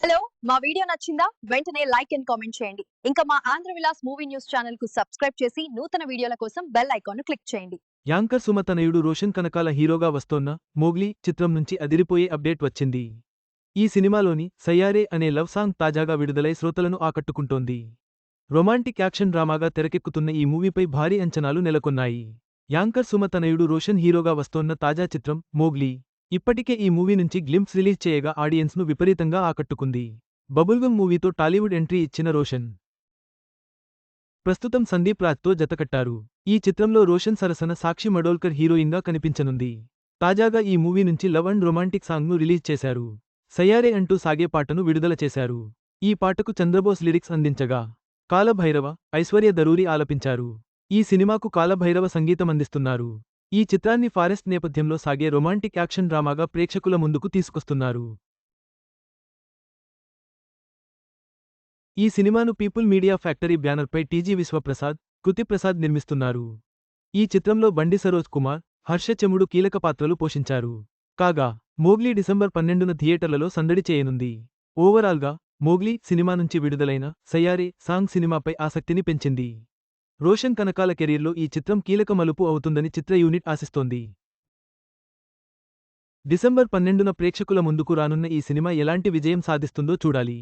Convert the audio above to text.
Hello! మా video నచ్చిందా? వెంటనే లైక్ అండ్ కామెంట్ చేయండి. ఇంకా మా ఆంధ్ర విలాస్ మూవీ న్యూస్ ఛానెల్‌కు సబ్స్క్రైబ్ చేసి నూతన వీడియోల కోసం బెల్ ఐకాన్‌ను క్లిక్ చేయండి. యాంకర్ సుమ తనయుడు రోషన్ కనకాల హీరోగా వస్తోన్న 'మోగ్లీ' చిత్రం నుంచి అదిరిపోయే అప్డేట్ వచ్చింది. ఈ సినిమాలోని 'సయ్యారే' అనే లవ్ సాంగ్ తాజాగా విడుదలై శ్రోతలను ఆకట్టుకుంటోంది. రొమాంటిక్ యాక్షన్ డ్రామాగా తెరకెక్కుతున్న ఈ మూవీపై భారీ అంచనాలు నెలకొన్నాయి. యాంకర్ సుమ తనయుడు రోషన్ హీరోగా వస్తోన్న తాజా చిత్రం 'మోగ్లీ' ఇప్పటికే ఈ మూవీ నుంచి గ్లింప్స్ రిలీజ్ చేయగా ఆడియన్స్ను విపరీతంగా ఆకట్టుకుంది. బబుల్గమ్ మూవీతో టాలీవుడ్ ఎంట్రీ ఇచ్చిన రోషన్ ప్రస్తుతం సందీప్ రాజ్తో జతకట్టారు. ఈ చిత్రంలో రోషన్ సరసన సాక్షి మడోల్కర్ హీరోయిన్గా కనిపించనుంది. తాజాగా ఈ మూవీ నుంచి లవ్ అండ్ రొమాంటిక్ సాంగ్ను రిలీజ్ చేశారు. 'సయ్యారే' అంటూ సాగే పాటను విడుదల చేశారు. ఈ పాటకు చంద్రబోస్ లిరిక్స్ అందించగా, కాలభైరవ, ఐశ్వర్య దరూరి ఆలపించారు. ఈ సినిమాకు కాలభైరవ సంగీతమందిస్తున్నారు. ఈ చిత్రాన్ని ఫారెస్ట్ నేపథ్యంలో సాగే రొమాంటిక్ యాక్షన్ డ్రామాగా ప్రేక్షకుల ముందుకు తీసుకొస్తున్నారు. ఈ సినిమాను పీపుల్ మీడియా ఫ్యాక్టరీ బ్యానర్పై టీజీ విశ్వప్రసాద్, కృతి ప్రసాద్ నిర్మిస్తున్నారు. ఈ చిత్రంలో బండి సరోజ్ కుమార్, హర్ష చెముడు కీలక పాత్రలు పోషించారు. కాగా, 'మోగ్లీ' డిసెంబర్ 12న థియేటర్లలో సందడి చేయనుంది. ఓవరాల్గా, 'మోగ్లీ' సినిమా నుంచి విడుదలైన 'సయ్యారే' సాంగ్ సినిమాపై ఆసక్తిని పెంచింది. రోషన్ కనకాల కెరీర్లో ఈ చిత్రం కీలక మలుపు అవుతుందని చిత్ర యూనిట్ ఆశిస్తోంది. డిసెంబర్ 12న ప్రేక్షకుల ముందుకు రానున్న ఈ సినిమా ఎలాంటి విజయం సాధిస్తుందో చూడాలి.